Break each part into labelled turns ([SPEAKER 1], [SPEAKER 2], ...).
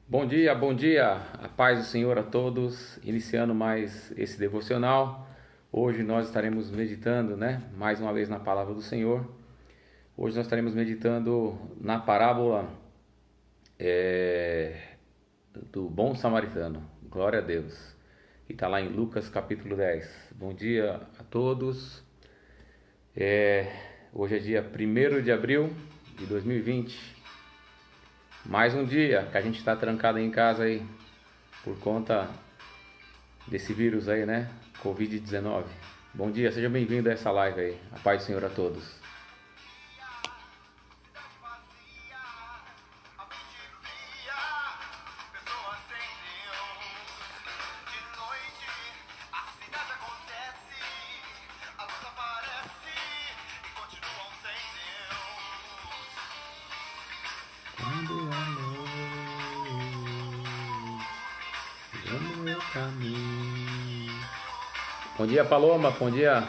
[SPEAKER 1] Bom dia, a paz do Senhor a todos, iniciando mais esse devocional. Hoje nós estaremos meditando, mais uma vez na palavra do Senhor. Hoje nós estaremos meditando na parábola do bom samaritano, glória a Deus, que está lá em Lucas capítulo 10. Bom dia a todos. Hoje é dia 1º de abril de 2020. Mais um dia que a gente está trancado aí em casa aí por conta desse vírus aí, Covid-19. Bom dia, seja bem-vindo a essa live aí. A paz do Senhor a todos. Bom dia, Paloma. Bom dia,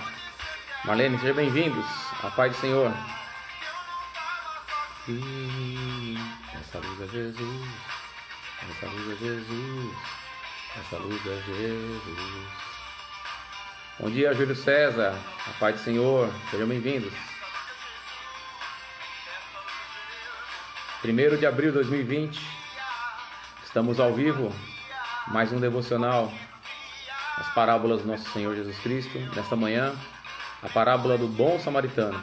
[SPEAKER 1] Marlene. Sejam bem-vindos. A paz do Senhor. Essa luz é Jesus. Essa luz é Jesus. Essa luz é Jesus. Bom dia, Júlio César. A paz do Senhor. Sejam bem-vindos. 1º de abril de 2020. Estamos ao vivo. Mais um devocional. As parábolas do nosso Senhor Jesus Cristo. Nesta manhã, a parábola do bom samaritano,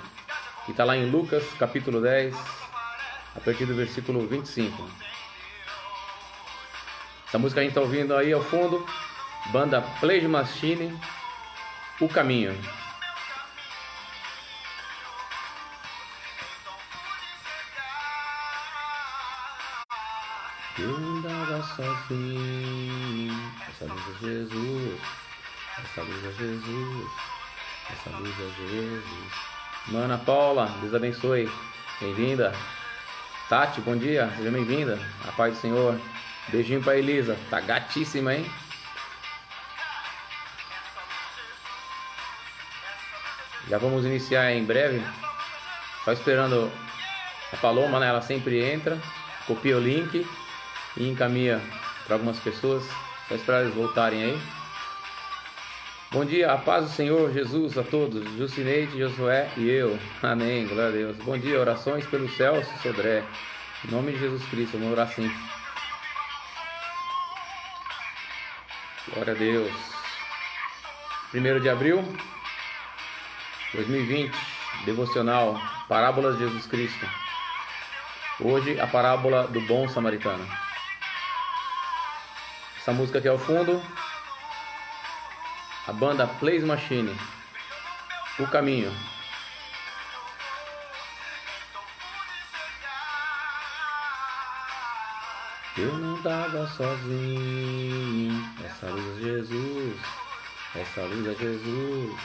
[SPEAKER 1] que está lá em Lucas capítulo 10, a partir do versículo 25. Essa música a gente está ouvindo aí ao fundo, banda Pledge Machine, O Caminho. Eu andava sozinho, essa luz é Jesus, essa luz é Jesus, essa luz é Jesus. Mana Paula, Deus abençoe, bem-vinda. Tati, bom dia, seja bem-vinda, a paz do Senhor. Beijinho pra Elisa, tá gatíssima, hein? Já vamos iniciar em breve, só esperando a Paloma, ela sempre entra, copia o link e encaminha para algumas pessoas, só esperar eles voltarem aí. Bom dia, a paz do Senhor Jesus a todos, Jucineide, Josué e eu, amém, glória a Deus. Bom dia, orações pelo Celso Sodré, em nome de Jesus Cristo, vamos orar assim. Glória a Deus. 1º de abril 2020, devocional, parábolas de Jesus Cristo. Hoje a parábola do bom samaritano. Essa música aqui ao fundo, a banda Pledge Machine, O Caminho. Eu não estava sozinho, essa luz é Jesus, essa luz é Jesus,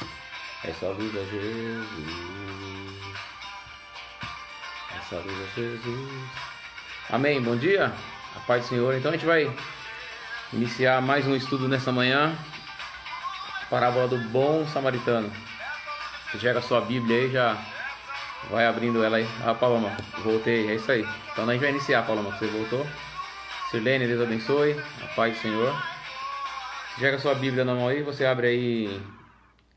[SPEAKER 1] essa luz é Jesus, essa luz é Jesus. Amém, bom dia, a paz do Senhor. Então a gente vai iniciar mais um estudo nessa manhã, parábola do bom samaritano. Você pega a sua Bíblia aí, já vai abrindo ela aí. Ah, Paloma, voltei, é isso aí. Então a gente vai iniciar, Paloma, você voltou. Sirlene, Deus abençoe, a paz do Senhor. Você pega a sua Bíblia na mão aí, você abre aí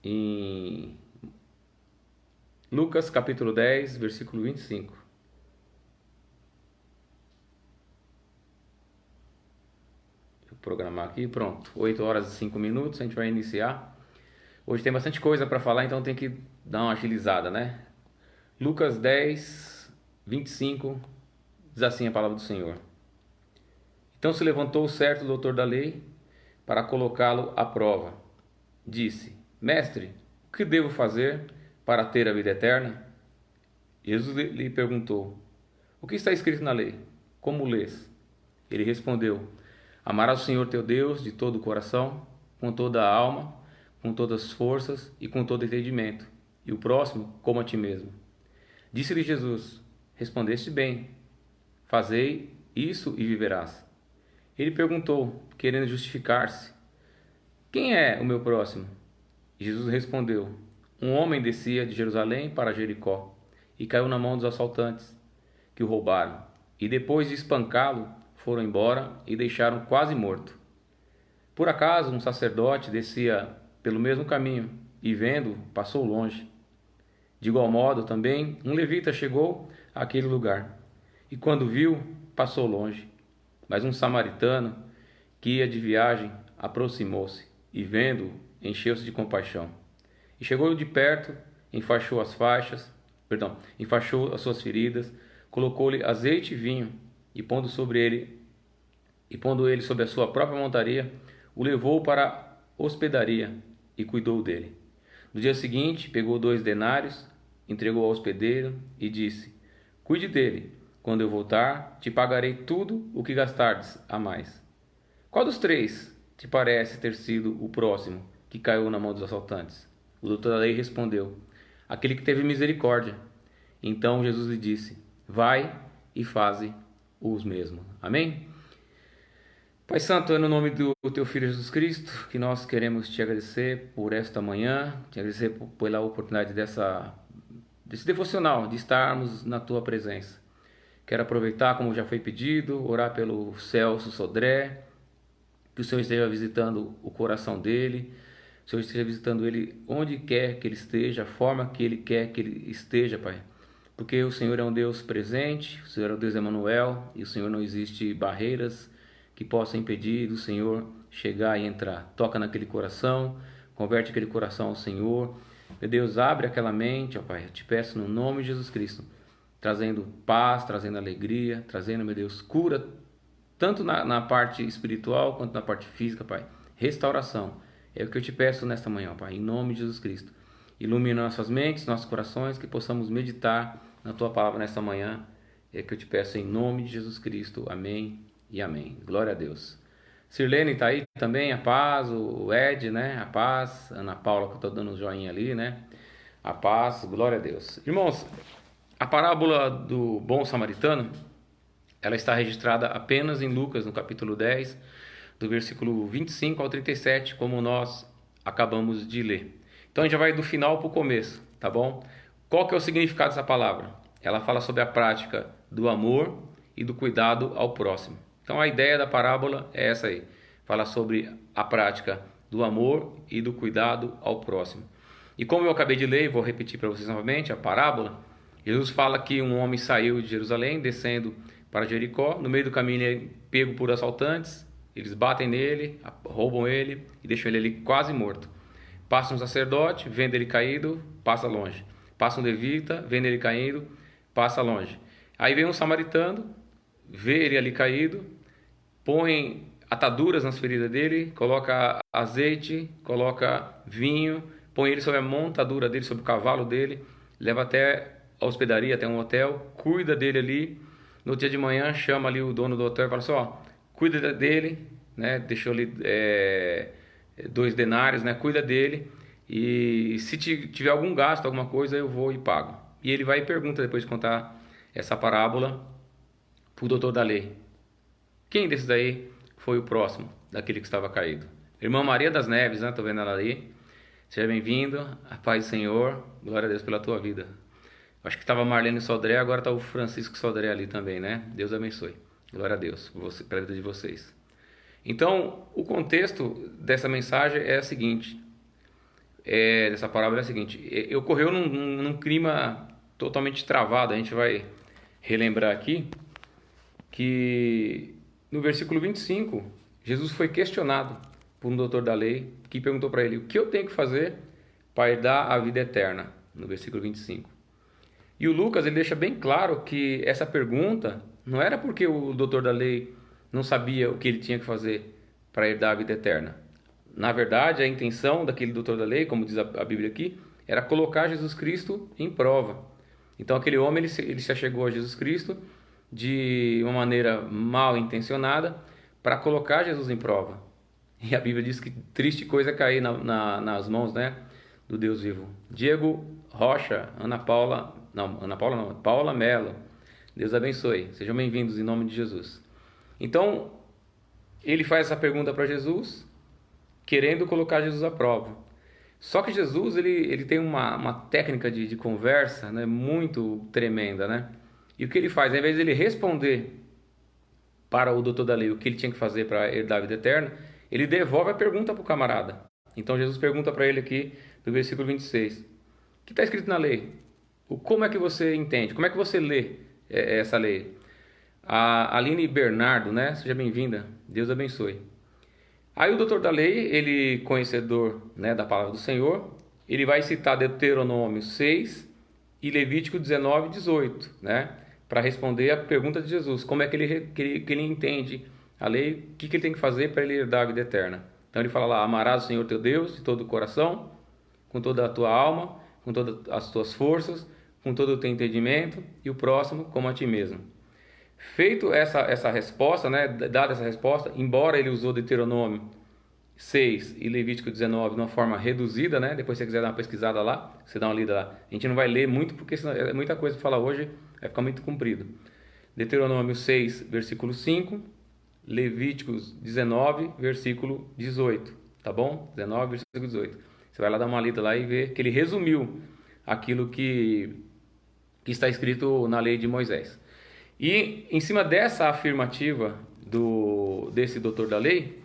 [SPEAKER 1] em Lucas capítulo 10, versículo 25. Programar aqui, pronto, 8 horas e 5 minutos, a gente vai iniciar. Hoje tem bastante coisa para falar, então tem que dar uma agilizada, Lucas 10, 25, diz assim a palavra do Senhor. Então se levantou o certo doutor da lei para colocá-lo à prova. Disse: Mestre, o que devo fazer para ter a vida eterna? Jesus lhe perguntou: O que está escrito na lei? Como lês? Ele respondeu: Amarás o Senhor teu Deus de todo o coração, com toda a alma, com todas as forças e com todo entendimento, e o próximo como a ti mesmo. Disse-lhe Jesus: Respondeste bem, fazei isso e viverás. Ele perguntou, querendo justificar-se: Quem é o meu próximo? E Jesus respondeu: Um homem descia de Jerusalém para Jericó e caiu na mão dos assaltantes, que o roubaram, e depois de espancá-lo, foram embora e deixaram quase morto. Por acaso, um sacerdote descia pelo mesmo caminho e, vendo, passou longe. De igual modo, também, um levita chegou àquele lugar e, quando viu, passou longe. Mas um samaritano, que ia de viagem, aproximou-se e, vendo, encheu-se de compaixão. E chegou de perto, enfaixou as suas feridas, colocou-lhe azeite e vinho, e pondo ele sobre a sua própria montaria, o levou para a hospedaria e cuidou dele. No dia seguinte, pegou 2 denários, entregou ao hospedeiro e disse: Cuide dele. Quando eu voltar, te pagarei tudo o que gastardes a mais. Qual dos 3 te parece ter sido o próximo que caiu na mão dos assaltantes? O doutor da lei respondeu: Aquele que teve misericórdia. Então Jesus lhe disse: Vai e faze os mesmos. Amém? Pai Santo, é no nome do Teu Filho Jesus Cristo que nós queremos Te agradecer por esta manhã, Te agradecer pela oportunidade desse devocional, de estarmos na Tua presença. Quero aproveitar, como já foi pedido, orar pelo Celso Sodré, que o Senhor esteja visitando o coração dele, o Senhor esteja visitando ele onde quer que ele esteja, a forma que ele quer que ele esteja, Pai. Porque o Senhor é um Deus presente, o Senhor é o Deus Emanuel, e o Senhor não existe barreiras que possam impedir do Senhor chegar e entrar. Toca naquele coração, converte aquele coração ao Senhor. Meu Deus, abre aquela mente, ó Pai, eu te peço no nome de Jesus Cristo, trazendo paz, trazendo alegria, trazendo, meu Deus, cura, tanto na parte espiritual quanto na parte física, Pai. Restauração. É o que eu te peço nesta manhã, Pai, em nome de Jesus Cristo. Ilumina nossas mentes, nossos corações, que possamos meditar na Tua palavra nesta manhã. É o que eu te peço em nome de Jesus Cristo. Amém e amém. Glória a Deus. Sirlene está aí também, a paz, o Ed, né? A paz, Ana Paula, que eu estou dando um joinha ali, né? A paz, glória a Deus. Irmãos, a parábola do bom samaritano, ela está registrada apenas em Lucas, no capítulo 10, do versículo 25 ao 37, como nós acabamos de ler. Então a gente já vai do final para o começo, tá bom? Qual que é o significado dessa palavra? Ela fala sobre a prática do amor e do cuidado ao próximo. Então a ideia da parábola é essa aí. Fala sobre a prática do amor e do cuidado ao próximo. E como eu acabei de ler, vou repetir para vocês novamente a parábola. Jesus fala que um homem saiu de Jerusalém, descendo para Jericó. No meio do caminho ele é pego por assaltantes. Eles batem nele, roubam ele e deixam ele ali quase morto. Passa um sacerdote, vendo ele caído, passa longe. Passa um levita, vendo ele caído, passa longe. Aí vem um samaritano, vê ele ali caído, põe ataduras nas feridas dele, coloca azeite, coloca vinho, põe ele sobre a montadura dele, sobre o cavalo dele, leva até a hospedaria, até um hotel, cuida dele ali. No dia de manhã chama ali o dono do hotel e fala assim, ó, cuida dele, né? Deixou ali 2 denários, né? Cuida dele e se tiver algum gasto, alguma coisa, eu vou e pago. E ele vai e pergunta, depois de contar essa parábola, para o doutor da lei: quem desses aí foi o próximo daquele que estava caído? Irmã Maria das Neves, né? Tô vendo ela ali. Seja bem-vindo, a paz do Senhor, glória a Deus pela tua vida. Acho que estava Marlene Sodré, agora está o Francisco Sodré ali também, né? Deus abençoe. Glória a Deus pela vida de vocês. Então, o contexto dessa mensagem é o seguinte, dessa parábola é o seguinte: ocorreu num clima totalmente travado. A gente vai relembrar aqui que no versículo 25, Jesus foi questionado por um doutor da lei que perguntou para ele: o que eu tenho que fazer para herdar a vida eterna? No versículo 25. E o Lucas, ele deixa bem claro que essa pergunta não era porque o doutor da lei não sabia o que ele tinha que fazer para herdar a vida eterna. Na verdade, a intenção daquele doutor da lei, como diz a Bíblia aqui, era colocar Jesus Cristo em prova. Então aquele homem ele se achegou a Jesus Cristo de uma maneira mal intencionada para colocar Jesus em prova. E a Bíblia diz que triste coisa é cair nas mãos, né, do Deus vivo. Diego Rocha, Paula Mello, Deus abençoe, sejam bem-vindos em nome de Jesus. Então ele faz essa pergunta para Jesus, querendo colocar Jesus à prova. Só que Jesus ele tem uma técnica de conversa, né, muito tremenda, né? E o que ele faz? Ao invés de ele responder para o doutor da lei o que ele tinha que fazer para herdar a vida eterna, ele devolve a pergunta para o camarada. Então Jesus pergunta para ele aqui, no versículo 26, o que está escrito na lei? Como é que você entende? Como é que você lê essa lei? A Aline Bernardo, né? Seja bem-vinda, Deus abençoe. Aí o doutor da lei, ele conhecedor, né, da palavra do Senhor, ele vai citar Deuteronômio 6 e Levítico 19 e 18, né? Para responder a pergunta de Jesus, como é que ele entende a lei, o que ele tem que fazer para ele herdar a vida eterna. Então ele fala lá, amarás o Senhor teu Deus de todo o coração, com toda a tua alma, com todas as tuas forças, com todo o teu entendimento, e o próximo como a ti mesmo. Feito essa resposta, né, dada essa resposta, embora ele usou Deuteronômio 6 e Levítico 19 de uma forma reduzida, né, depois se você quiser dar uma pesquisada lá, você dá uma lida lá. A gente não vai ler muito, porque senão é muita coisa para falar hoje, vai ficar muito comprido. Deuteronômio 6, versículo 5, Levíticos 19, versículo 18, tá bom? 19, versículo 18. Você vai lá dar uma lida lá e ver que ele resumiu aquilo que está escrito na lei de Moisés. E em cima dessa afirmativa desse doutor da lei,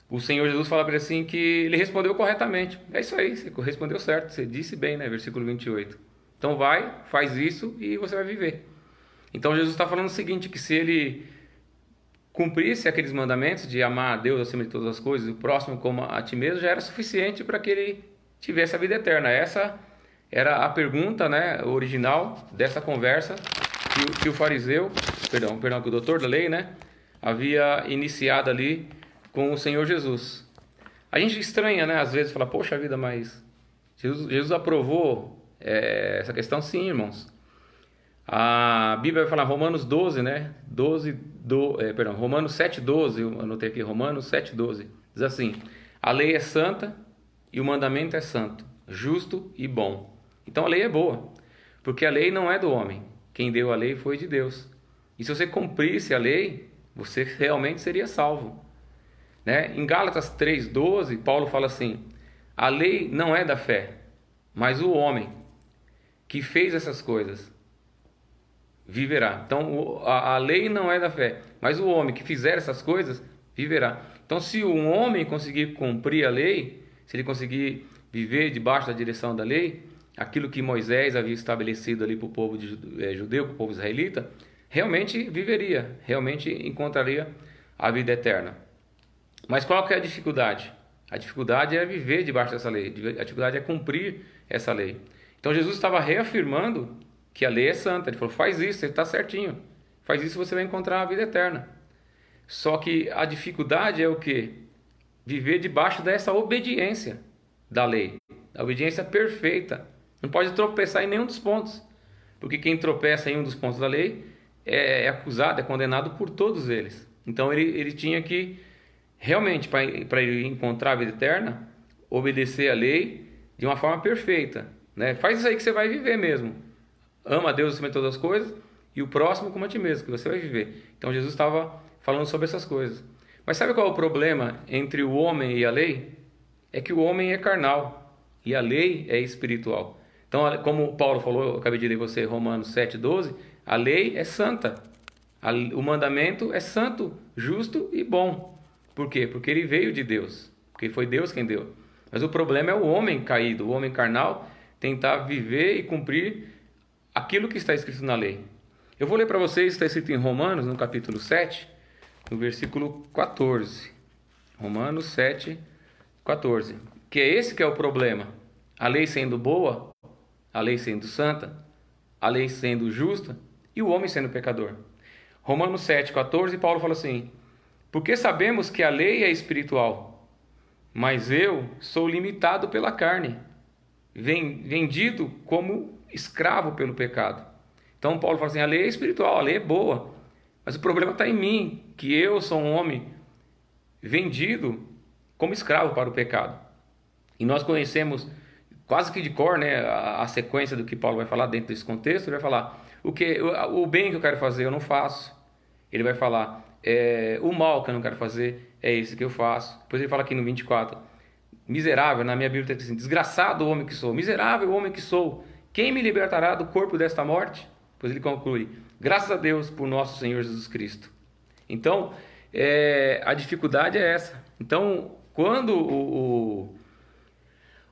[SPEAKER 1] o Senhor Jesus fala para ele assim que ele respondeu corretamente. É isso aí, você respondeu certo, você disse bem, né? Versículo 28. Então vai, faz isso e você vai viver. Então Jesus está falando o seguinte, que se ele cumprisse aqueles mandamentos de amar a Deus acima de todas as coisas e o próximo como a ti mesmo, já era suficiente para que ele tivesse a vida eterna. Essa era a pergunta, né, original dessa conversa que o fariseu, que o doutor da lei, né, havia iniciado ali com o Senhor Jesus. A gente estranha, né, às vezes fala, poxa vida, mas Jesus aprovou essa questão? Sim, irmãos. A Bíblia vai falar Romanos 12, né? Romanos 7:12, eu anotei aqui, Romanos 7:12. Diz assim: a lei é santa e o mandamento é santo, justo e bom. Então a lei é boa, porque a lei não é do homem. Quem deu a lei foi de Deus. E se você cumprisse a lei, você realmente seria salvo. Né? Em Gálatas 3:12, Paulo fala assim: a lei não é da fé, mas o homem que fez essas coisas viverá. Então a lei não é da fé, mas o homem que fizer essas coisas viverá. Então se um homem conseguir cumprir a lei, se ele conseguir viver debaixo da direção da lei, aquilo que Moisés havia estabelecido ali para o povo judeu, para o povo israelita, realmente viveria, realmente encontraria a vida eterna. Mas qual que é a dificuldade? A dificuldade é viver debaixo dessa lei, a dificuldade é cumprir essa lei. Então Jesus estava reafirmando que a lei é santa. Ele falou, faz isso, você está certinho. Faz isso, você vai encontrar a vida eterna. Só que a dificuldade é o quê? Viver debaixo dessa obediência da lei. A obediência perfeita. Não pode tropeçar em nenhum dos pontos. Porque quem tropeça em um dos pontos da lei é acusado, é condenado por todos eles. Então ele tinha que, realmente, para ele encontrar a vida eterna, obedecer a lei de uma forma perfeita. Né? Faz isso aí que você vai viver mesmo. Ama a Deus acima de todas as coisas e o próximo como a ti mesmo, que você vai viver. Então Jesus estava falando sobre essas coisas. Mas sabe qual é o problema entre o homem e a lei? É que o homem é carnal e a lei é espiritual. Então, como Paulo falou, eu acabei de ler você Romanos 7:12, a lei é santa. O mandamento é santo, justo e bom. Por quê? Porque ele veio de Deus, porque foi Deus quem deu. Mas o problema é o homem caído, o homem carnal, tentar viver e cumprir aquilo que está escrito na lei. Eu vou ler para vocês, está escrito em Romanos, no capítulo 7, no versículo 14. Romanos 7, 14. Que é esse que é o problema. A lei sendo boa, a lei sendo santa, a lei sendo justa e o homem sendo pecador. Romanos 7, 14, Paulo fala assim: porque sabemos que a lei é espiritual, mas eu sou limitado pela carne, vendido como escravo pelo pecado. Então Paulo fala assim, a lei é espiritual, a lei é boa, mas o problema está em mim, que eu sou um homem vendido como escravo para o pecado. E nós conhecemos quase que de cor, né, a sequência do que Paulo vai falar dentro desse contexto. Ele vai falar, o bem que eu quero fazer eu não faço. Ele vai falar, o mal que eu não quero fazer é esse que eu faço. Depois ele fala aqui no 24, miserável, na minha Bíblia está assim, desgraçado o homem que sou, miserável o homem que sou, quem me libertará do corpo desta morte? Pois ele conclui, graças a Deus por nosso Senhor Jesus Cristo. Então, a dificuldade é essa. Então, quando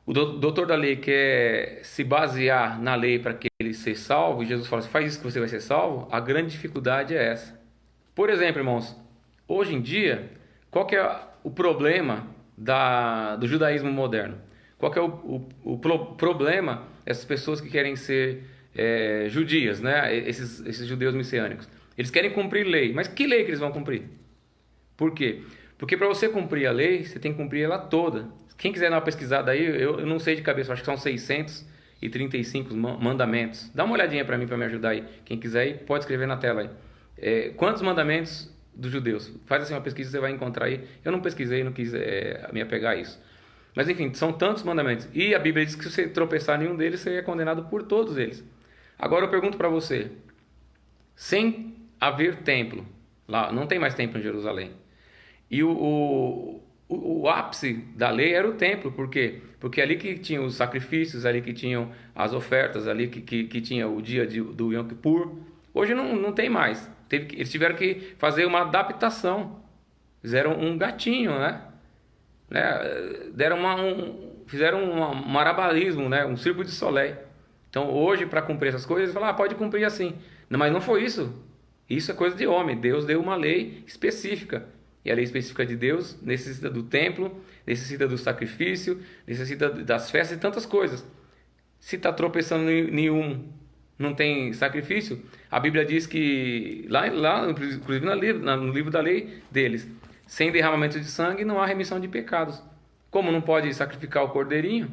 [SPEAKER 1] o doutor da lei quer se basear na lei para que ele seja salvo, e Jesus fala assim, faz isso que você vai ser salvo, a grande dificuldade é essa. Por exemplo, irmãos, hoje em dia, qual que é o problema do judaísmo moderno? Qual que é o problema dessas pessoas que querem ser judias, né? Esses judeus messiânicos? Eles querem cumprir lei, mas que lei que eles vão cumprir? Por quê? Porque para você cumprir a lei, você tem que cumprir ela toda. Quem quiser dar uma pesquisada aí, eu não sei de cabeça, acho que são 635 mandamentos. Dá uma olhadinha para mim, para me ajudar aí. Quem quiser aí, pode escrever na tela aí. Quantos mandamentos dos judeus? Faz assim uma pesquisa, você vai encontrar aí. Eu não pesquisei, não quis me apegar a isso. Mas enfim, são tantos mandamentos. E a Bíblia diz que se você tropeçar em nenhum deles, você é condenado por todos eles. Agora eu pergunto para você, sem haver templo, lá não tem mais templo em Jerusalém, e o ápice da lei era o templo, por quê? Porque ali que tinham os sacrifícios, ali que tinham as ofertas, ali que tinha o dia do Yom Kippur. Hoje não tem mais. Eles tiveram que fazer uma adaptação. Fizeram um gatinho, né? Fizeram um marabalismo, né? Um circo de Soleil. Então hoje, para cumprir essas coisas, eles falam, pode cumprir assim. Não, mas não foi isso. Isso é coisa de homem. Deus deu uma lei específica. E a lei específica de Deus necessita do templo, necessita do sacrifício, necessita das festas e tantas coisas. Se está tropeçando em nenhum, não tem sacrifício, a Bíblia diz que, lá inclusive no livro da lei deles, sem derramamento de sangue não há remissão de pecados. Como não pode sacrificar o cordeirinho,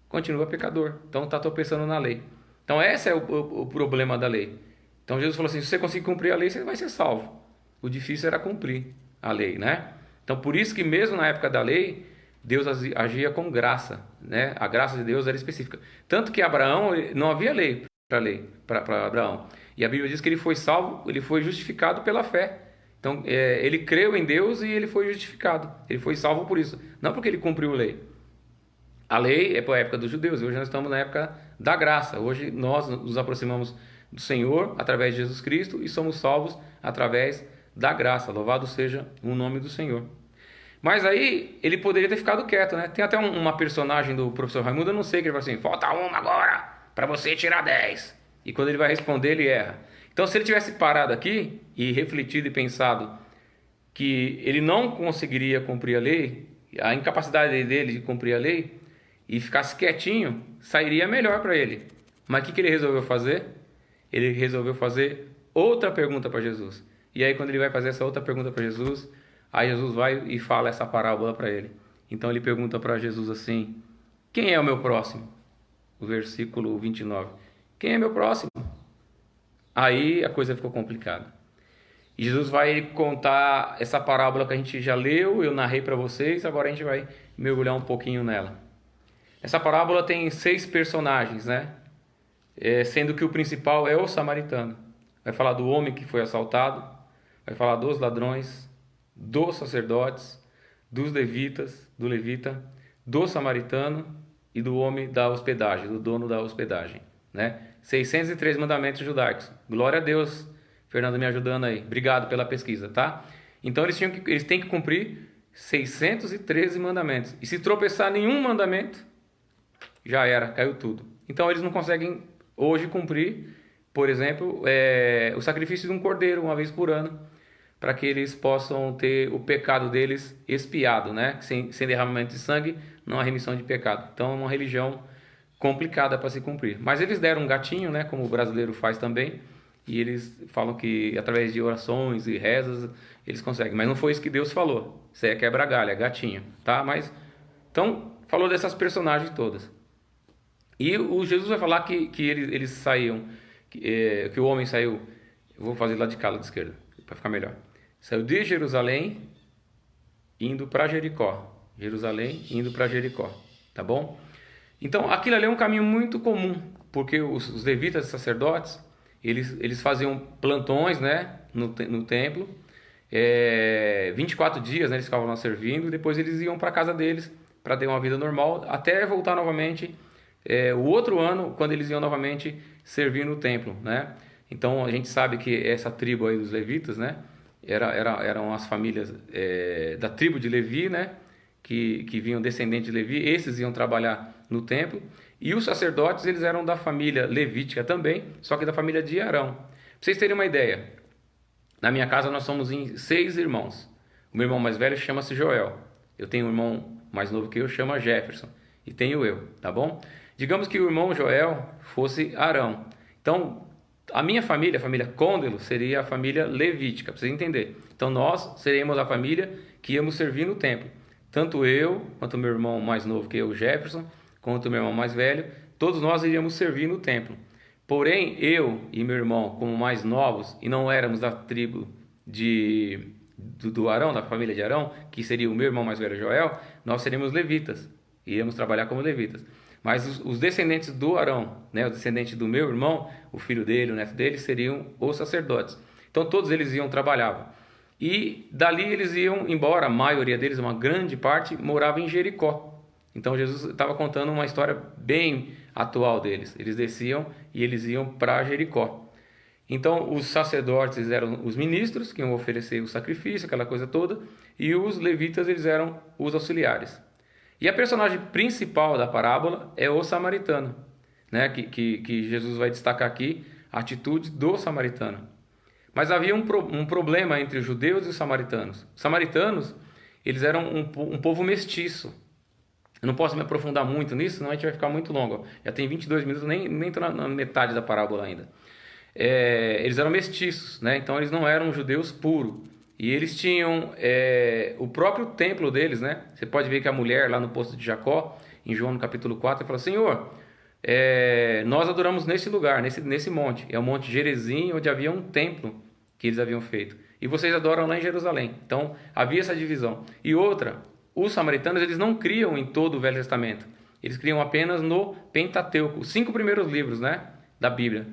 [SPEAKER 1] continua pecador. Então está tropeçando na lei. Então esse é o problema da lei. Então Jesus falou assim, se você conseguir cumprir a lei, você vai ser salvo. O difícil era cumprir a lei, né? Então, por isso que mesmo na época da lei, Deus agia com graça, né? A graça de Deus era específica. Tanto que Abraão, não havia lei para Abraão. E a Bíblia diz que ele foi salvo, ele foi justificado pela fé. Então, ele creu em Deus e ele foi justificado. Ele foi salvo por isso, não porque ele cumpriu a lei. A lei é para a época dos judeus, hoje nós estamos na época da graça. Hoje nós nos aproximamos do Senhor através de Jesus Cristo e somos salvos através da graça, louvado seja o nome do Senhor. Mas aí ele poderia ter ficado quieto, né? Tem até uma personagem do professor Raimundo, eu não sei, que ele fala assim, falta uma agora, para você tirar 10. E quando ele vai responder, ele erra. Então se ele tivesse parado aqui e refletido e pensado que ele não conseguiria cumprir a lei, a incapacidade dele de cumprir a lei, e ficasse quietinho, sairia melhor para ele. Mas o que ele resolveu fazer? Ele resolveu fazer outra pergunta para Jesus. E aí quando ele vai fazer essa outra pergunta para Jesus, aí Jesus vai e fala essa parábola para ele. Então ele pergunta para Jesus assim, quem é o meu próximo? O versículo 29. Quem é meu próximo? Aí a coisa ficou complicada. E Jesus vai contar essa parábola que a gente já leu, eu narrei para vocês, agora a gente vai mergulhar um pouquinho nela. Essa parábola tem 6 personagens, né? Sendo que o principal é o samaritano. Vai falar do homem que foi assaltado, vai falar dos ladrões, dos sacerdotes, dos levitas, do levita, do samaritano e do homem da hospedagem, do dono da hospedagem, né? 603 mandamentos judaicos. Glória a Deus, Fernando me ajudando aí. Obrigado pela pesquisa, tá? Então eles têm que cumprir 613 mandamentos. E se tropeçar nenhum mandamento, já era, caiu tudo. Então eles não conseguem hoje cumprir, por exemplo, o sacrifício de um cordeiro uma vez por ano, para que eles possam ter o pecado deles expiado, né? Sem derramamento de sangue, não há remissão de pecado. Então é uma religião complicada para se cumprir. Mas eles deram um gatinho, né? Como o brasileiro faz também, e eles falam que através de orações e rezas eles conseguem. Mas não foi isso que Deus falou. Isso aí é quebra-galho, é gatinho, tá? Mas então falou dessas personagens todas. E o Jesus vai falar que eles saíam, que o homem saiu, eu vou fazer lá de cá, lá de esquerda, para ficar melhor. Saiu de Jerusalém, indo para Jericó. Jerusalém, indo para Jericó, tá bom? Então, aquilo ali é um caminho muito comum, porque os levitas e sacerdotes, eles faziam plantões, né, no templo, 24 dias, né, eles ficavam lá servindo, e depois eles iam para a casa deles, para ter uma vida normal, até voltar novamente o outro ano, quando eles iam novamente servir no templo, né? Então a gente sabe que essa tribo aí dos levitas, né, eram as famílias da tribo de Levi, né? Que vinham descendentes de Levi, esses iam trabalhar no templo. E os sacerdotes, eles eram da família levítica também, só que da família de Arão. Pra vocês terem uma ideia, na minha casa nós somos em 6 irmãos. O meu irmão mais velho chama-se Joel. Eu tenho um irmão mais novo que eu, chama Jefferson. E tenho eu, tá bom? Digamos que o irmão Joel fosse Arão. Então, a minha família, a família Côndelo, seria a família levítica, para vocês entenderem. Então, nós seremos a família que íamos servir no templo. Tanto eu, quanto o meu irmão mais novo que eu, Jefferson, quanto o meu irmão mais velho, todos nós iríamos servir no templo. Porém, eu e meu irmão, como mais novos, e não éramos da tribo do Arão, da família de Arão, que seria o meu irmão mais velho, Joel, nós seríamos levitas, iríamos trabalhar como levitas. Mas os descendentes do Arão, né, os descendentes do meu irmão, o filho dele, o neto dele, seriam os sacerdotes. Então todos eles iam trabalhar. E dali eles iam embora, a maioria deles, uma grande parte, morava em Jericó. Então Jesus estava contando uma história bem atual deles. Eles desciam e eles iam para Jericó. Então os sacerdotes eram os ministros que iam oferecer o sacrifício, aquela coisa toda, e os levitas eles eram os auxiliares. E a personagem principal da parábola é o samaritano, né? que Jesus vai destacar aqui a atitude do samaritano. Mas havia um problema entre os judeus e os samaritanos. Os samaritanos, eles eram um povo mestiço. Eu não posso me aprofundar muito nisso, senão a gente vai ficar muito longo. Já tem 22 minutos, nem estou na metade da parábola ainda. Eles eram mestiços, né? Então eles não eram judeus puros. E eles tinham o próprio templo deles, né? Você pode ver que a mulher lá no poço de Jacó, em João no capítulo 4, fala: Senhor, nós adoramos nesse lugar, nesse monte. É o Monte Gerizim, onde havia um templo que eles haviam feito. E vocês adoram lá em Jerusalém. Então havia essa divisão. E outra, os samaritanos eles não criam em todo o Velho Testamento. Eles criam apenas no Pentateuco, os 5 primeiros livros, né, da Bíblia.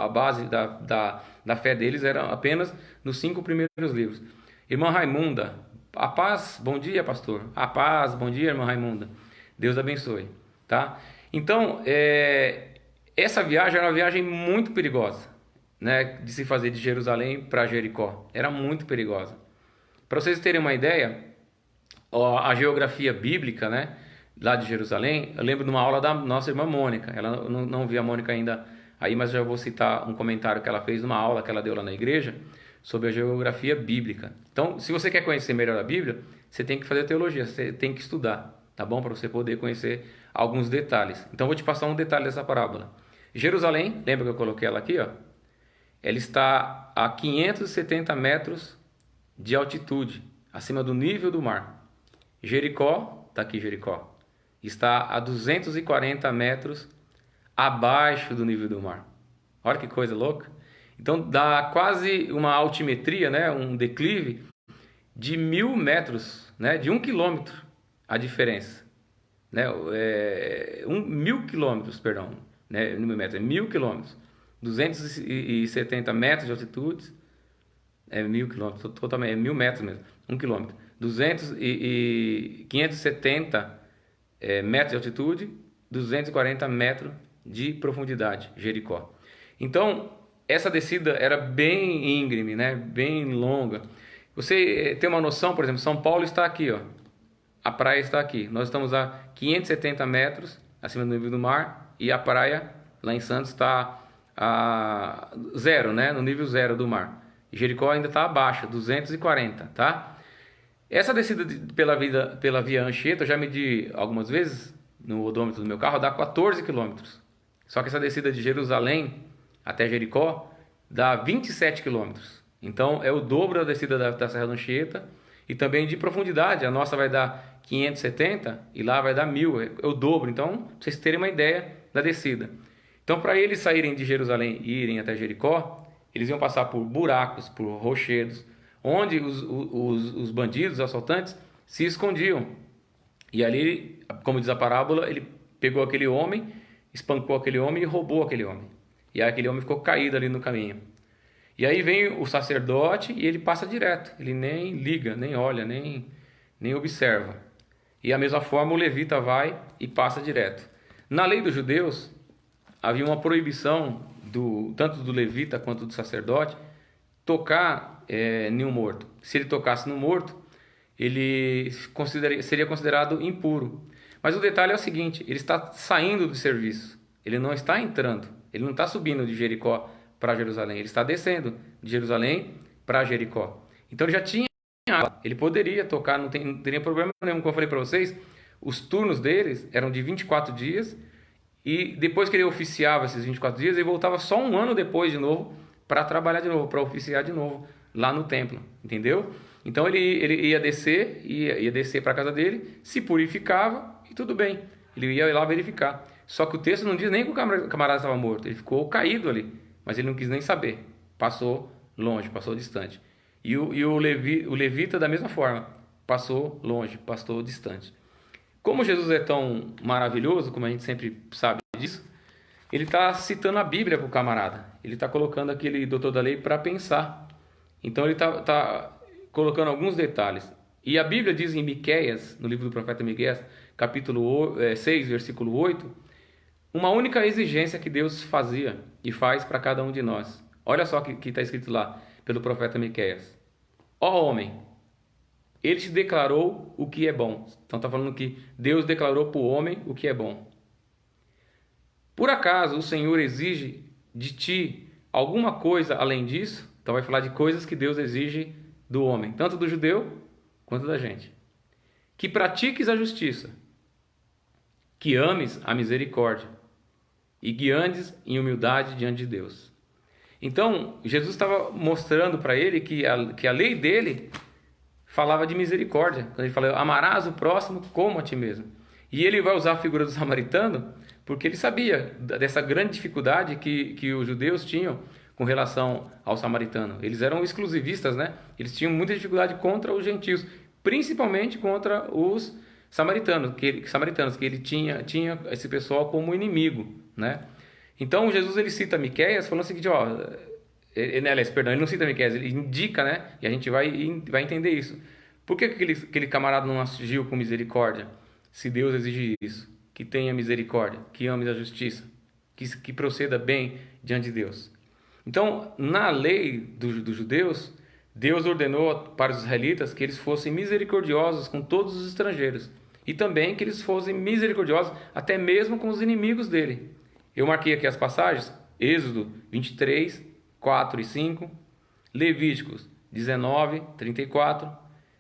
[SPEAKER 1] A base da fé deles era apenas nos 5 primeiros livros. Irmã Raimunda, a paz, bom dia, pastor. A paz, bom dia, irmã Raimunda. Deus abençoe, tá? Então, essa viagem era uma viagem muito perigosa, né, de se fazer de Jerusalém para Jericó. Era muito perigosa. Para vocês terem uma ideia, a geografia bíblica, né, lá de Jerusalém, eu lembro de uma aula da nossa irmã Mônica. Ela não vi a Mônica ainda aí, mas já vou citar um comentário que ela fez numa aula que ela deu lá na igreja sobre a geografia bíblica. Então, se você quer conhecer melhor a Bíblia, você tem que fazer teologia, você tem que estudar, tá bom? Para você poder conhecer alguns detalhes. Então, vou te passar um detalhe dessa parábola. Jerusalém, lembra que eu coloquei ela aqui, ó? Ela está a 570 metros de altitude, acima do nível do mar. Jericó, está aqui Jericó, está a 240 metros abaixo do nível do mar. Olha que coisa louca. Então dá quase uma altimetria, né, um declive de 1.000 metros, né, de 1 quilômetro a diferença. Né, 1.000 quilômetros, perdão, né, 1.000 quilômetros. 270 metros de altitude, 1.000 quilômetros, totalmente, 1.000 metros mesmo, 1 quilômetro. 570 metros de altitude, 240 metros de profundidade, Jericó. Então, essa descida era bem íngreme, né? Bem longa. Você tem uma noção, por exemplo, São Paulo está aqui, ó. A praia está aqui. Nós estamos a 570 metros acima do nível do mar e a praia lá em Santos está a 0, né? No nível 0 do mar. Jericó ainda está abaixo, 240, tá? Essa descida pela via Anchieta, eu já medi algumas vezes no odômetro do meu carro, dá 14 quilômetros. Só que essa descida de Jerusalém até Jericó dá 27 quilômetros. Então é o dobro da descida da Serra da Anchieta e também de profundidade. A nossa vai dar 570 e lá vai dar 1.000, é o dobro. Então, para vocês terem uma ideia da descida. Então, para eles saírem de Jerusalém e irem até Jericó, eles iam passar por buracos, por rochedos, onde os bandidos, os assaltantes, se escondiam. E ali, como diz a parábola, ele pegou aquele homem, espancou aquele homem e roubou aquele homem. E aí aquele homem ficou caído ali no caminho. E aí vem o sacerdote e ele passa direto. Ele nem liga, nem olha, nem observa. E da mesma forma o levita vai e passa direto. Na lei dos judeus, havia uma proibição, tanto do levita quanto do sacerdote, tocar em um morto. Se ele tocasse no morto, ele seria considerado impuro. Mas o detalhe é o seguinte, ele está saindo do serviço, ele não está entrando, ele não está subindo de Jericó para Jerusalém, ele está descendo de Jerusalém para Jericó. Então ele já tinha, ele poderia tocar, não teria problema nenhum. Como eu falei para vocês, os turnos deles eram de 24 dias, e depois que ele oficiava esses 24 dias, ele voltava só um ano depois de novo para trabalhar de novo, para oficiar de novo lá no templo, entendeu? Então ele ia descer para a casa dele, se purificava e tudo bem, ele ia lá verificar. Só que o texto não diz nem que o camarada estava morto, ele ficou caído ali, mas ele não quis nem saber, passou longe, passou distante. E o levita da mesma forma, passou longe, passou distante. Como Jesus é tão maravilhoso, como a gente sempre sabe disso, ele está citando a Bíblia para o camarada, ele está colocando aquele doutor da lei para pensar. Então ele está colocando alguns detalhes. E a Bíblia diz em Miqueias, no livro do profeta Miqueias, capítulo 6, versículo 8, uma única exigência que Deus fazia e faz para cada um de nós. Olha só o que está escrito lá pelo profeta Miqueias. Ó homem, ele te declarou o que é bom. Então está falando que Deus declarou para o homem o que é bom. Por acaso o Senhor exige de ti alguma coisa além disso? Então vai falar de coisas que Deus exige do homem, tanto do judeu quanto da gente. Que pratiques a justiça, que ames a misericórdia e que andes em humildade diante de Deus. Então, Jesus estava mostrando para ele que a lei dele falava de misericórdia. Quando ele falou, amarás o próximo como a ti mesmo. E ele vai usar a figura do samaritano porque ele sabia dessa grande dificuldade que os judeus tinham com relação ao samaritano. Eles eram exclusivistas, né? Eles tinham muita dificuldade contra os gentios, principalmente contra os samaritanos, que ele tinha esse pessoal como inimigo, né? Então Jesus ele cita Miqueias falando o seguinte, ele não cita Miqueias, ele indica, né? E a gente vai entender isso. Por que aquele camarada não agiu com misericórdia? Se Deus exige isso, que tenha misericórdia, que ame a justiça, que proceda bem diante de Deus. Então, na lei dos judeus, Deus ordenou para os israelitas que eles fossem misericordiosos com todos os estrangeiros e também que eles fossem misericordiosos até mesmo com os inimigos dele. Eu marquei aqui as passagens, Êxodo 23, 4 e 5, Levíticos 19, 34,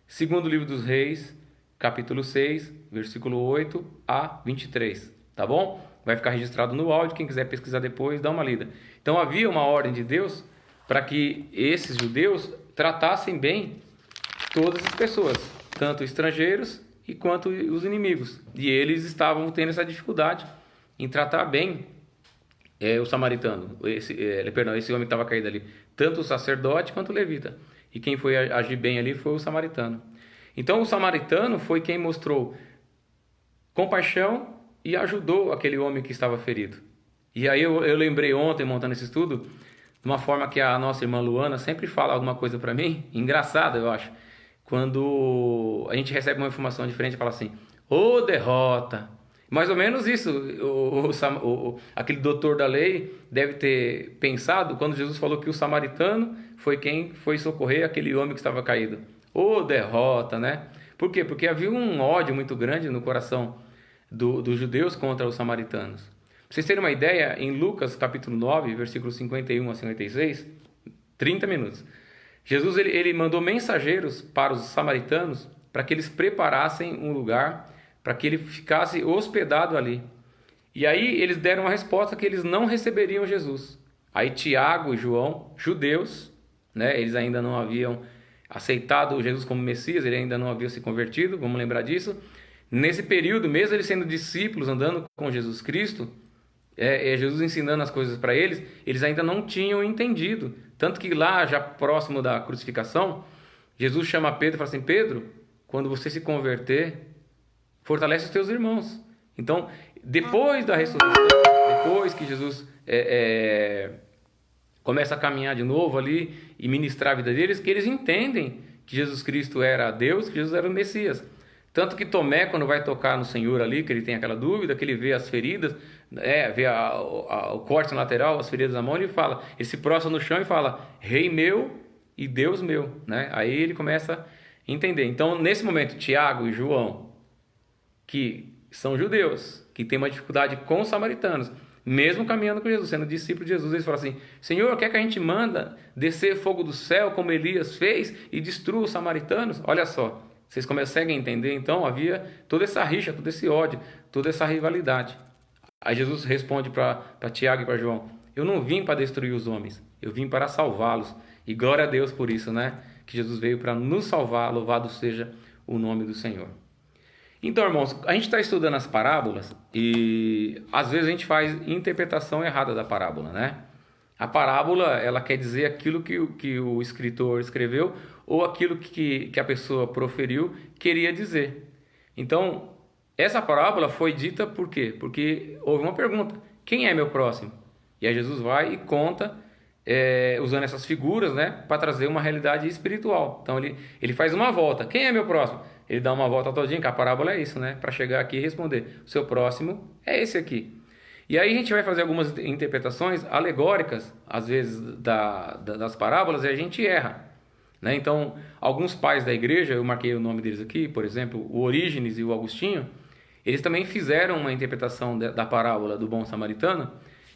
[SPEAKER 1] segundo livro dos Reis, capítulo 6, versículo 8 a 23, tá bom? Vai ficar registrado no áudio, quem quiser pesquisar depois, dá uma lida. Então havia uma ordem de Deus para que esses judeus tratassem bem todas as pessoas, tanto estrangeiros e quanto os inimigos. E eles estavam tendo essa dificuldade em tratar bem o samaritano, esse homem que estava caído ali, tanto o sacerdote quanto o levita. E quem foi agir bem ali foi o samaritano. Então o samaritano foi quem mostrou compaixão e ajudou aquele homem que estava ferido. E aí eu lembrei ontem, montando esse estudo, de uma forma que a nossa irmã Luana sempre fala alguma coisa para mim, engraçada eu acho, quando a gente recebe uma informação diferente, fala assim, ô derrota, mais ou menos isso, aquele doutor da lei deve ter pensado quando Jesus falou que o samaritano foi quem foi socorrer aquele homem que estava caído. Ô derrota, né? Por quê? Porque havia um ódio muito grande no coração dos judeus contra os samaritanos. Pra vocês terem uma ideia, em Lucas capítulo 9, versículos 51 a 56, 30 minutos, Jesus ele mandou mensageiros para os samaritanos para que eles preparassem um lugar para que ele ficasse hospedado ali. E aí eles deram uma resposta que eles não receberiam Jesus. Aí Tiago e João, judeus, né, eles ainda não haviam aceitado Jesus como Messias, ele ainda não havia se convertido, vamos lembrar disso. Nesse período, mesmo eles sendo discípulos, andando com Jesus Cristo, Jesus ensinando as coisas para eles, eles ainda não tinham entendido. Tanto que lá, já próximo da crucificação, Jesus chama Pedro e fala assim, Pedro, quando você se converter, fortalece os teus irmãos. Então, depois da ressurreição, depois que Jesus começa a caminhar de novo ali e ministrar a vida deles, que eles entendem que Jesus Cristo era Deus, que Jesus era o Messias. Tanto que Tomé, quando vai tocar no Senhor ali, que ele tem aquela dúvida, que ele vê as feridas, vê o corte na lateral, as feridas na mão, ele se prostra no chão e fala, Rei meu e Deus meu, né? Aí ele começa a entender. Então, nesse momento, Tiago e João, que são judeus, que têm uma dificuldade com os samaritanos, mesmo caminhando com Jesus, sendo discípulos de Jesus, eles falam assim: Senhor, quer que a gente manda descer fogo do céu, como Elias fez, e destrua os samaritanos? Olha só, vocês conseguem entender? Então havia toda essa rixa, todo esse ódio, toda essa rivalidade. Aí Jesus responde para Tiago e para João: eu não vim para destruir os homens, eu vim para salvá-los. E glória a Deus por isso, né? Que Jesus veio para nos salvar, louvado seja o nome do Senhor. Então, irmãos, a gente está estudando as parábolas e às vezes a gente faz interpretação errada da parábola, né? A parábola, ela quer dizer aquilo que o escritor escreveu ou aquilo que a pessoa proferiu queria dizer. Então, essa parábola foi dita por quê? Porque houve uma pergunta: quem é meu próximo? E aí Jesus vai e conta, usando essas figuras, né, para trazer uma realidade espiritual. Então ele faz uma volta: quem é meu próximo? Ele dá uma volta todinha, que a parábola é isso, né? Para chegar aqui e responder: o seu próximo é esse aqui. E aí a gente vai fazer algumas interpretações alegóricas, às vezes, das parábolas, e a gente erra, né? Então, alguns pais da igreja, eu marquei o nome deles aqui, por exemplo, o Orígenes e o Agostinho, eles também fizeram uma interpretação da parábola do bom samaritano,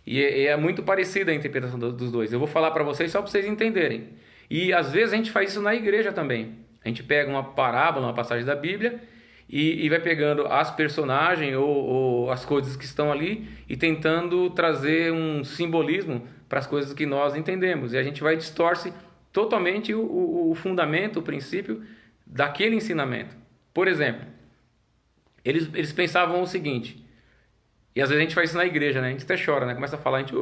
[SPEAKER 1] e é muito parecida a interpretação dos dois. Eu vou falar para vocês só para vocês entenderem. E às vezes a gente faz isso na igreja também. A gente pega uma parábola, uma passagem da Bíblia, e vai pegando as personagens ou as coisas que estão ali e tentando trazer um simbolismo para as coisas que nós entendemos. E a gente vai distorce totalmente o fundamento, o princípio daquele ensinamento. Por exemplo, eles pensavam o seguinte, e às vezes a gente faz isso na igreja, né? A gente até chora, né? Começa a falar, a gente...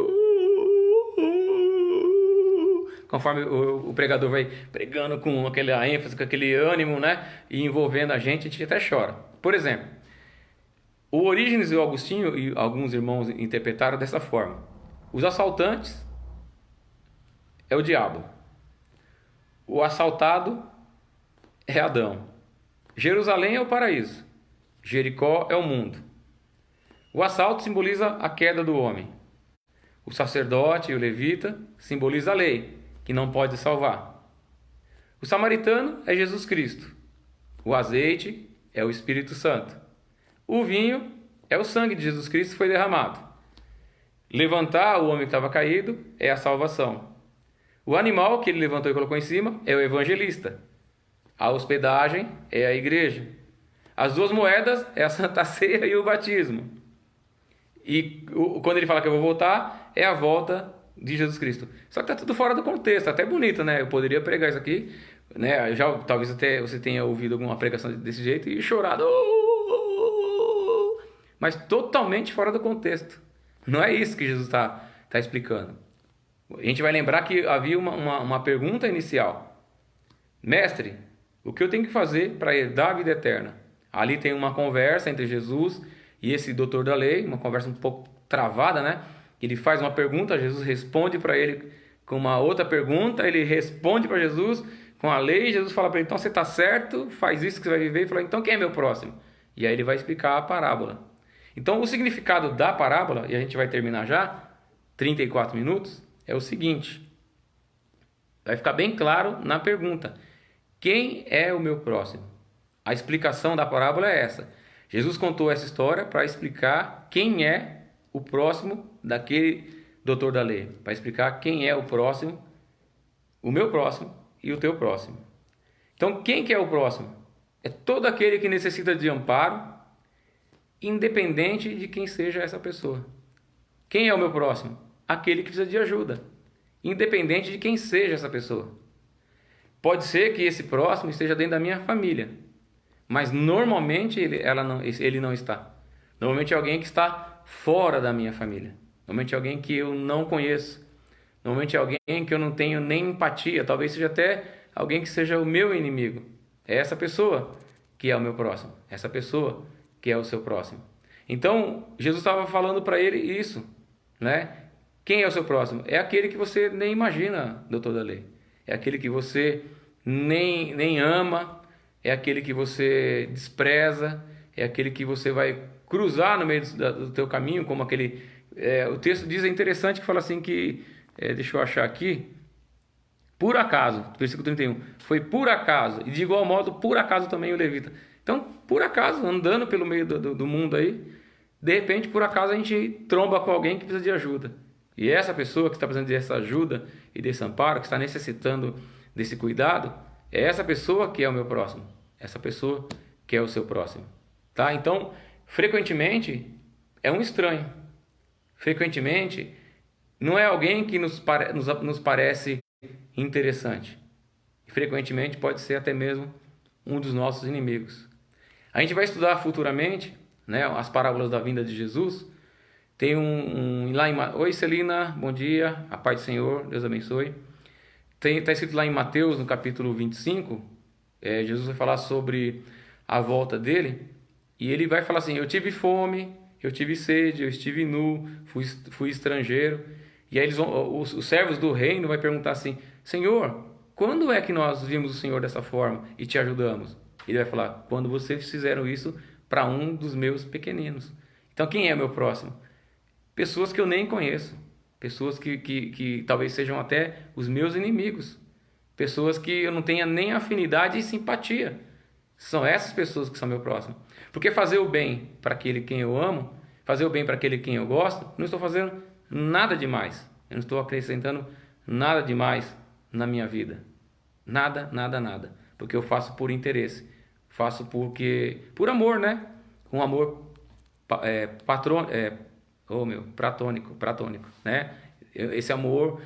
[SPEAKER 1] Conforme o pregador vai pregando com aquela ênfase, com aquele ânimo, né? E envolvendo a gente até chora. Por exemplo, o Orígenes e o Agostinho e alguns irmãos interpretaram dessa forma: os assaltantes é o diabo, o assaltado é Adão, Jerusalém é o paraíso, Jericó é o mundo. O assalto simboliza a queda do homem. O sacerdote e o levita simboliza a lei, que não pode salvar. O samaritano é Jesus Cristo. O azeite é o Espírito Santo. O vinho é o sangue de Jesus Cristo que foi derramado. Levantar o homem que estava caído é a salvação. O animal que ele levantou e colocou em cima é o evangelista. A hospedagem é a igreja. As duas moedas é a Santa Ceia e o batismo. E quando ele fala que eu vou voltar, é a volta de Jesus Cristo. Só que está tudo fora do contexto, até bonito, né? Eu poderia pregar isso aqui, né? Talvez até você tenha ouvido alguma pregação desse jeito e chorado. Mas totalmente fora do contexto. Não é isso que Jesus está explicando. A gente vai lembrar que havia uma pergunta inicial: mestre, o que eu tenho que fazer para herdar a vida eterna? Ali tem uma conversa entre Jesus e esse doutor da lei, uma conversa um pouco travada, né? Ele faz uma pergunta, Jesus responde para ele com uma outra pergunta, ele responde para Jesus com a lei, Jesus fala para ele: então você está certo, faz isso que você vai viver. Ele fala: então quem é meu próximo? E aí ele vai explicar a parábola. Então o significado da parábola, e a gente vai terminar já, 34 minutos, é o seguinte: vai ficar bem claro na pergunta: quem é o meu próximo? A explicação da parábola é essa. Jesus contou essa história para explicar quem é o próximo daquele doutor da lei, para explicar quem é o próximo, o meu próximo e o teu próximo. Então, quem que é o próximo? É todo aquele que necessita de amparo, independente de quem seja essa pessoa. Quem é o meu próximo? Aquele que precisa de ajuda, independente de quem seja essa pessoa. Pode ser que esse próximo esteja dentro da minha família, mas normalmente ele não está. Normalmente é alguém que está fora da minha família. Normalmente é alguém que eu não conheço. Normalmente é alguém que eu não tenho nem empatia. Talvez seja até alguém que seja o meu inimigo. É essa pessoa que é o meu próximo. Essa pessoa que é o seu próximo. Então, Jesus estava falando para ele isso, né? Quem é o seu próximo? É aquele que você nem imagina, doutor da lei. É aquele que você nem ama. É aquele que você despreza, é aquele que você vai cruzar no meio do teu caminho, como aquele... o texto diz, é interessante, que fala assim que... deixa eu achar aqui. Por acaso, versículo 31, foi por acaso, e de igual modo, por acaso também o levita. Então, por acaso, andando pelo meio do mundo aí, de repente, por acaso, a gente tromba com alguém que precisa de ajuda. E essa pessoa que está precisando dessa ajuda e desse amparo, que está necessitando desse cuidado, é essa pessoa que é o meu próximo. Essa pessoa que é o seu próximo. Tá? Então, frequentemente, é um estranho. Frequentemente, não é alguém que nos parece interessante. Frequentemente, pode ser até mesmo um dos nossos inimigos. A gente vai estudar futuramente, né, as parábolas da vinda de Jesus. Tem lá em... Oi, Celina, bom dia, a paz do Senhor, Deus abençoe. Está escrito lá em Mateus, no capítulo 25, Jesus vai falar sobre a volta dele, e ele vai falar assim: eu tive fome, eu tive sede, eu estive nu, fui estrangeiro. E aí os servos do reino vai perguntar assim: Senhor, quando é que nós vimos o Senhor dessa forma e te ajudamos? Ele vai falar: quando vocês fizeram isso para um dos meus pequeninos. Então quem é meu próximo? Pessoas que eu nem conheço. Pessoas que talvez sejam até os meus inimigos. Pessoas que eu não tenha nem afinidade e simpatia. São essas pessoas que são meu próximo. Porque fazer o bem para aquele quem eu amo, fazer o bem para aquele quem eu gosto, não estou fazendo nada demais. Eu não estou acrescentando nada demais na minha vida. Nada, nada, nada. Porque eu faço por interesse. Faço por amor, né? Um amor platônico, né? Esse amor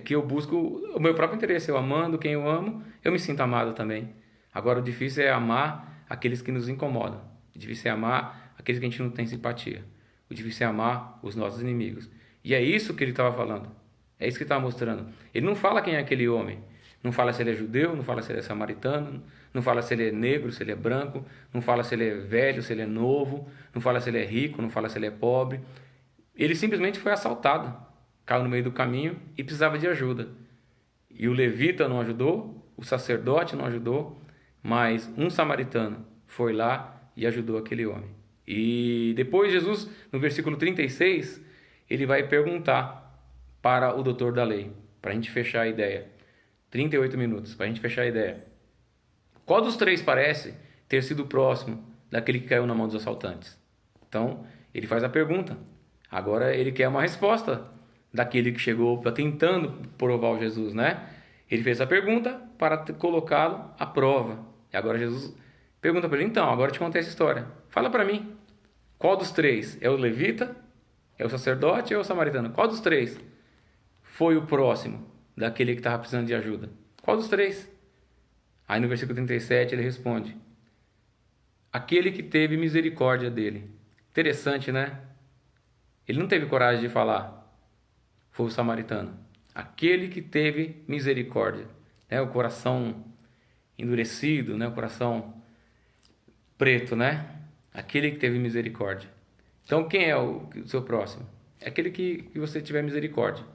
[SPEAKER 1] que eu busco o meu próprio interesse. Eu amando quem eu amo, eu me sinto amado também. Agora, o difícil é amar aqueles que nos incomodam. O difícil é amar aqueles que a gente não tem simpatia. O difícil é amar os nossos inimigos. E é isso que ele estava falando. É isso que ele estava mostrando. Ele não fala quem é aquele homem. Não fala se ele é judeu, não fala se ele é samaritano, não fala se ele é negro, se ele é branco, não fala se ele é velho, se ele é novo, não fala se ele é rico, não fala se ele é pobre. Ele simplesmente foi assaltado, caiu no meio do caminho e precisava de ajuda. E o levita não ajudou, o sacerdote não ajudou, mas um samaritano foi lá e ajudou aquele homem. E depois Jesus, no versículo 36, ele vai perguntar para o doutor da lei, para a gente fechar a ideia. 38 minutos, para a gente fechar a ideia. Qual dos três parece ter sido próximo daquele que caiu na mão dos assaltantes? Então, ele faz a pergunta. Agora ele quer uma resposta daquele que chegou tentando provar o Jesus, né? Ele fez a pergunta para colocá-lo à prova. E agora Jesus pergunta para ele: então, agora eu te contei essa história. Fala para mim, qual dos três? É o levita? É o sacerdote ou é o samaritano? Qual dos três foi o próximo daquele que estava precisando de ajuda? Qual dos três? Aí no versículo 37 ele responde: aquele que teve misericórdia dele. Interessante, né? Ele não teve coragem de falar. Foi o samaritano. Aquele que teve misericórdia. Né? O coração endurecido, né? O coração preto, né? Aquele que teve misericórdia. Então quem é o seu próximo? É aquele que você tiver misericórdia.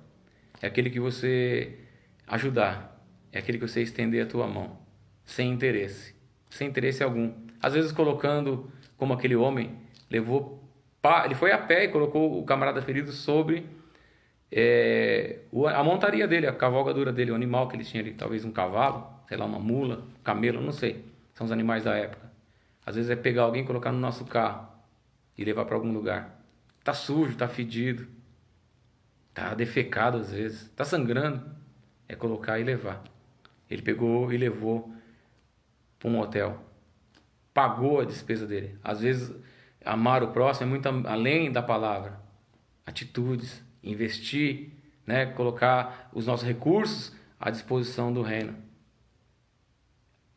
[SPEAKER 1] É aquele que você ajudar. É aquele que você estender a tua mão. Sem interesse. Sem interesse algum. Às vezes colocando, como aquele homem, ele foi a pé e colocou o camarada ferido sobre a montaria dele, a cavalgadura dele, o animal que ele tinha ali. Talvez um cavalo, sei lá, uma mula, um camelo, não sei. São os animais da época. Às vezes é pegar alguém e colocar no nosso carro e levar para algum lugar. Tá sujo, tá fedido. Tá defecado às vezes, tá sangrando. É colocar e levar. Ele pegou e levou para um hotel. Pagou a despesa dele. Às vezes, amar o próximo é muito além da palavra. Atitudes, investir, né? Colocar os nossos recursos à disposição do reino.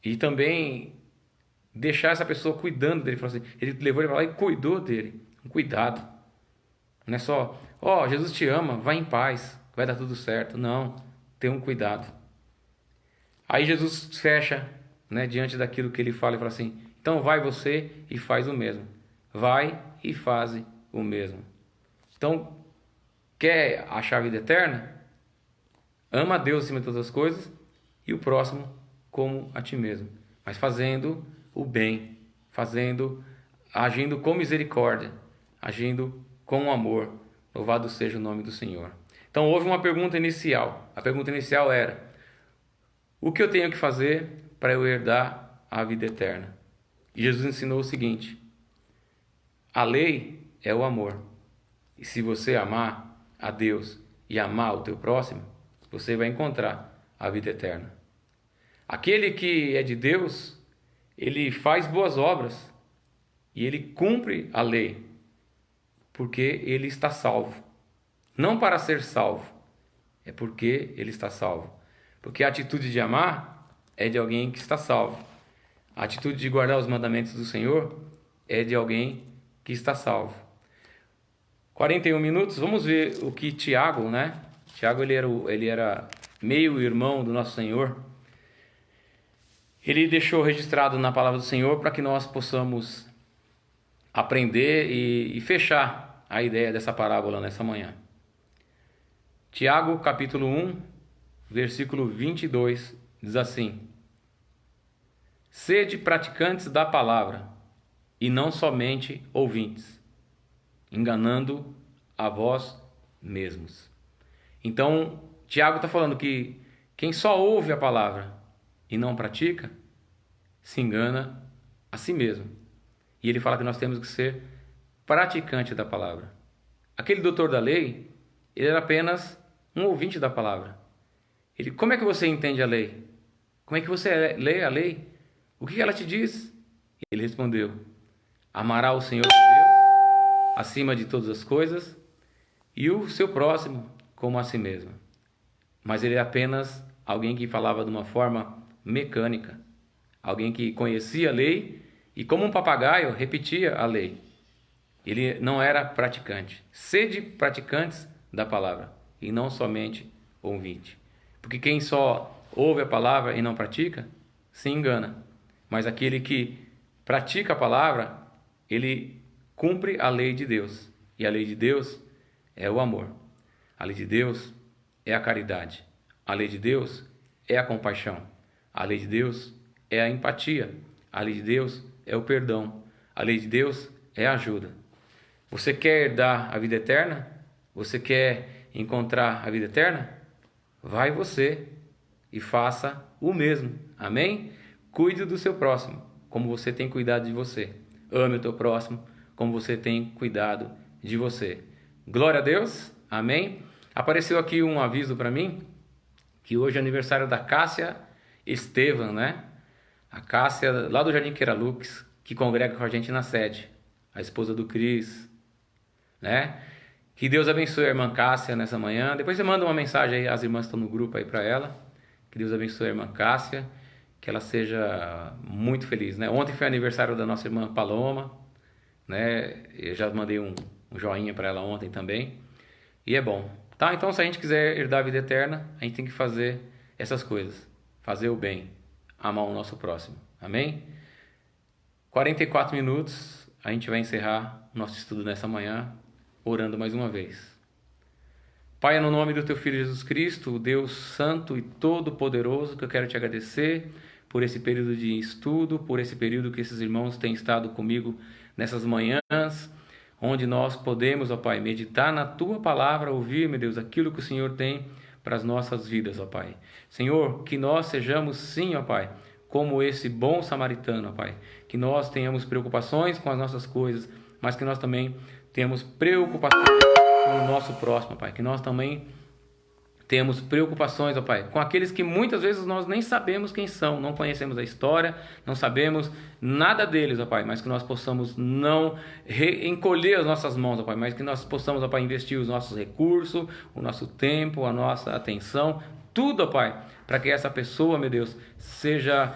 [SPEAKER 1] E também deixar essa pessoa cuidando dele. Ele levou ele para lá e cuidou dele. Um cuidado. Não é só, Jesus te ama, vai em paz, vai dar tudo certo. Não, tem um cuidado. Aí Jesus fecha, né, diante daquilo que ele fala e fala assim: então vai você e faz o mesmo. Vai e faze o mesmo. Então, quer achar a vida eterna? Ama a Deus acima de todas as coisas e o próximo como a ti mesmo. Mas fazendo o bem, agindo com misericórdia, agindo com amor. Louvado seja o nome do Senhor. Então houve uma pergunta inicial. A pergunta inicial era: O que eu tenho que fazer para eu herdar a vida eterna? E Jesus ensinou o seguinte: a lei é o amor. E se você amar a Deus e amar o teu próximo, você vai encontrar a vida eterna. Aquele que é de Deus, ele faz boas obras e ele cumpre a lei, porque ele está salvo. Não para ser salvo, é porque ele está salvo. Porque a atitude de amar é de alguém que está salvo. A atitude de guardar os mandamentos do Senhor é de alguém que está salvo. 41 minutos, vamos ver o que Tiago, né? Tiago, ele era meio irmão do nosso Senhor. Ele deixou registrado na palavra do Senhor para que nós possamos aprender e fechar a ideia dessa parábola nessa manhã. Tiago, capítulo 1, versículo 22, diz assim: sede praticantes da palavra, e não somente ouvintes, enganando a vós mesmos. Então, Tiago está falando que quem só ouve a palavra e não pratica, se engana a si mesmo. E ele fala que nós temos que ser praticante da palavra. Aquele doutor da lei, ele era apenas um ouvinte da palavra. Como é que você entende a lei? Como é que você lê a lei? O que ela te diz? Ele respondeu: amará o Senhor teu Deus acima de todas as coisas e o seu próximo como a si mesmo. Mas ele é apenas alguém que falava de uma forma mecânica. Alguém que conhecia a lei e, como um papagaio, repetia a lei. Ele não era praticante. Sede praticantes da palavra e não somente ouvinte. Porque quem só ouve a palavra e não pratica, se engana. Mas aquele que pratica a palavra, ele cumpre a lei de Deus. E a lei de Deus é o amor. A lei de Deus é a caridade. A lei de Deus é a compaixão. A lei de Deus é a empatia. A lei de Deus é o perdão. A lei de Deus é a ajuda. Você quer herdar a vida eterna? Você quer encontrar a vida eterna? Vai você e faça o mesmo. Amém? Cuide do seu próximo, como você tem cuidado de você. Ame o teu próximo, como você tem cuidado de você. Glória a Deus. Amém? Apareceu aqui um aviso para mim, que hoje é aniversário da Cássia Estevam, né? A Cássia, lá do Jardim Queiralux, que congrega com a gente na sede. A esposa do Cris, né? Que Deus abençoe a irmã Cássia nessa manhã. Depois você manda uma mensagem aí, as irmãs estão no grupo aí para ela. Que Deus abençoe a irmã Cássia, que ela seja muito feliz, né? Ontem foi aniversário da nossa irmã Paloma, né? Eu já mandei um joinha para ela ontem também. E é bom, tá? Então, se a gente quiser herdar a vida eterna, a gente tem que fazer essas coisas. Fazer o bem, amar o nosso próximo. Amém? 44 minutos, a gente vai encerrar o nosso estudo nessa manhã, orando mais uma vez. Pai, no nome do Teu Filho Jesus Cristo, o Deus Santo e Todo-Poderoso, que eu quero Te agradecer por esse período de estudo, por esse período que esses irmãos têm estado comigo nessas manhãs, onde nós podemos, ó Pai, meditar na Tua Palavra, ouvir, meu Deus, aquilo que o Senhor tem para as nossas vidas, ó Pai. Senhor, que nós sejamos sim, ó Pai, como esse bom samaritano, ó Pai. Que nós tenhamos preocupações com as nossas coisas, mas que nós também tenhamos preocupações com o nosso próximo, ó Pai. Que nós também temos preocupações, ó Pai, com aqueles que muitas vezes nós nem sabemos quem são, não conhecemos a história, não sabemos nada deles, ó Pai, mas que nós possamos não encolher as nossas mãos, ó Pai, mas que nós possamos, ó Pai, investir os nossos recursos, o nosso tempo, a nossa atenção, tudo, ó Pai, para que essa pessoa, meu Deus, seja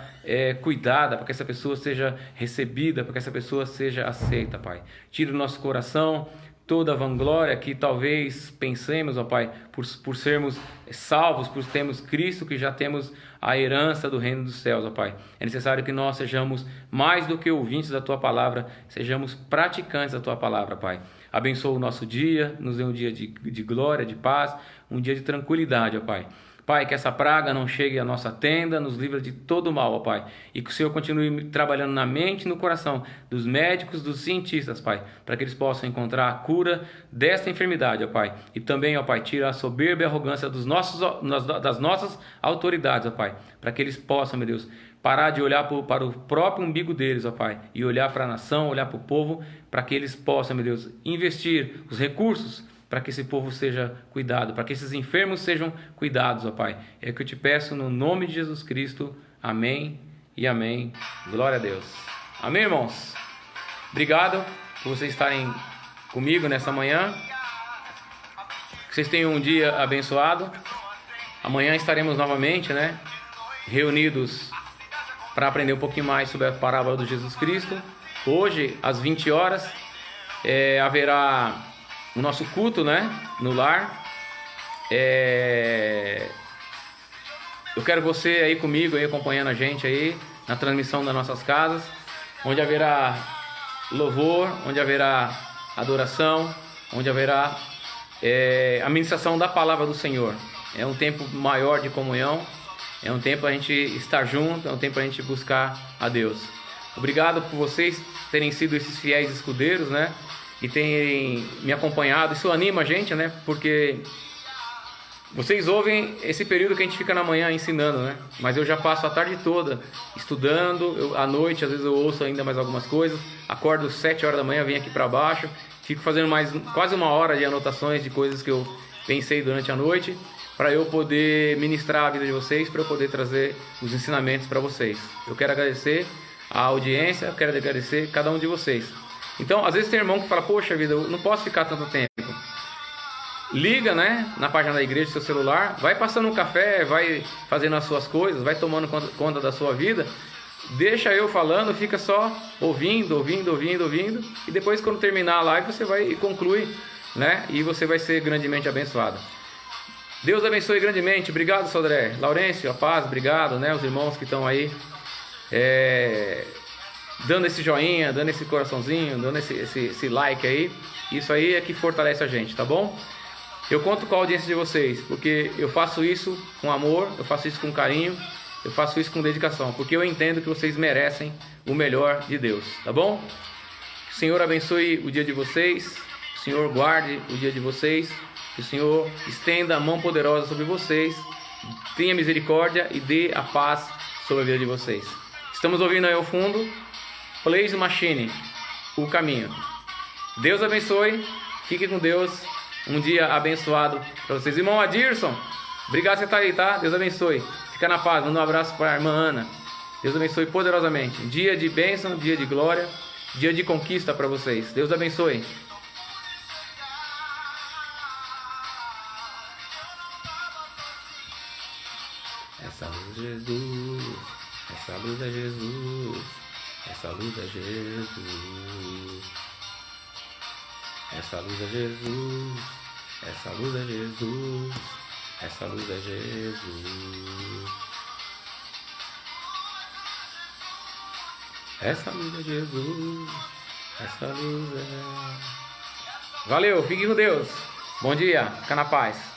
[SPEAKER 1] cuidada, para que essa pessoa seja recebida, para que essa pessoa seja aceita, Pai. Tira o nosso coração toda a vanglória que talvez pensemos, ó Pai, por sermos salvos, por termos Cristo, que já temos a herança do reino dos céus, ó Pai. É necessário que nós sejamos mais do que ouvintes da Tua Palavra, sejamos praticantes da Tua Palavra, Pai. Abençoa o nosso dia, nos dê um dia de glória, de paz, um dia de tranquilidade, ó Pai. Pai, que essa praga não chegue à nossa tenda, nos livra de todo mal, ó Pai. E que o Senhor continue trabalhando na mente e no coração dos médicos, dos cientistas, Pai, para que eles possam encontrar a cura desta enfermidade, ó Pai. E também, ó Pai, tira a soberba e a arrogância das nossas autoridades, ó Pai, para que eles possam, meu Deus, parar de olhar para o próprio umbigo deles, ó Pai, e olhar para a nação, olhar para o povo, para que eles possam, meu Deus, investir os recursos para que esse povo seja cuidado, para que esses enfermos sejam cuidados, ó Pai. É o que eu te peço no nome de Jesus Cristo. Amém e amém. Glória a Deus. Amém, irmãos? Obrigado por vocês estarem comigo nessa manhã. Que vocês tenham um dia abençoado. Amanhã estaremos novamente, né, reunidos para aprender um pouquinho mais sobre a parábola do Jesus Cristo. Hoje, às 20 horas, haverá o nosso culto, né, no lar. Eu quero você aí comigo, aí, acompanhando a gente aí na transmissão das nossas casas, onde haverá louvor, onde haverá adoração, onde haverá a ministração da palavra do Senhor. É um tempo maior de comunhão, é um tempo a gente estar junto, é um tempo a gente buscar a Deus. Obrigado por vocês terem sido esses fiéis escudeiros, né, e terem me acompanhado. Isso anima a gente, né, porque vocês ouvem esse período que a gente fica na manhã ensinando, né, mas eu já passo a tarde toda estudando, à noite às vezes eu ouço ainda mais algumas coisas, acordo 7 horas da manhã, venho aqui para baixo, fico fazendo mais quase 1 hora de anotações de coisas que eu pensei durante a noite, para eu poder ministrar a vida de vocês, para eu poder trazer os ensinamentos para vocês. Eu quero agradecer a audiência, eu quero agradecer cada um de vocês. Então, às vezes tem irmão que fala, poxa vida, eu não posso ficar tanto tempo. Liga, né, na página da igreja, seu celular, vai passando um café, vai fazendo as suas coisas, vai tomando conta da sua vida, deixa eu falando, fica só ouvindo, e depois quando terminar a live você vai e conclui, né, e você vai ser grandemente abençoado. Deus abençoe grandemente. Obrigado, Sodré. Laurêncio, a paz, obrigado, né, os irmãos que estão aí dando esse joinha, dando esse coraçãozinho, dando esse like aí. Isso aí é que fortalece a gente, tá bom? Eu conto com a audiência de vocês, porque eu faço isso com amor, eu faço isso com carinho, eu faço isso com dedicação, porque eu entendo que vocês merecem o melhor de Deus, tá bom? Que o Senhor abençoe o dia de vocês, que o Senhor guarde o dia de vocês, que o Senhor estenda a mão poderosa sobre vocês, tenha misericórdia e dê a paz sobre a vida de vocês. Estamos ouvindo aí ao fundo Place Machine, o caminho. Deus abençoe, fique com Deus, um dia abençoado para vocês. Irmão Adirson, obrigado por você estar aí, tá? Deus abençoe, fica na paz, manda um abraço para a irmã Ana. Deus abençoe poderosamente, um dia de bênção, dia de glória, dia de conquista para vocês. Deus abençoe. Essa luz é Jesus, essa luz é Jesus, essa luz é Jesus, essa luz é Jesus, essa luz é Jesus, essa luz é Jesus, essa luz é Jesus, essa luz é... Valeu, fique com Deus, bom dia, fica na paz.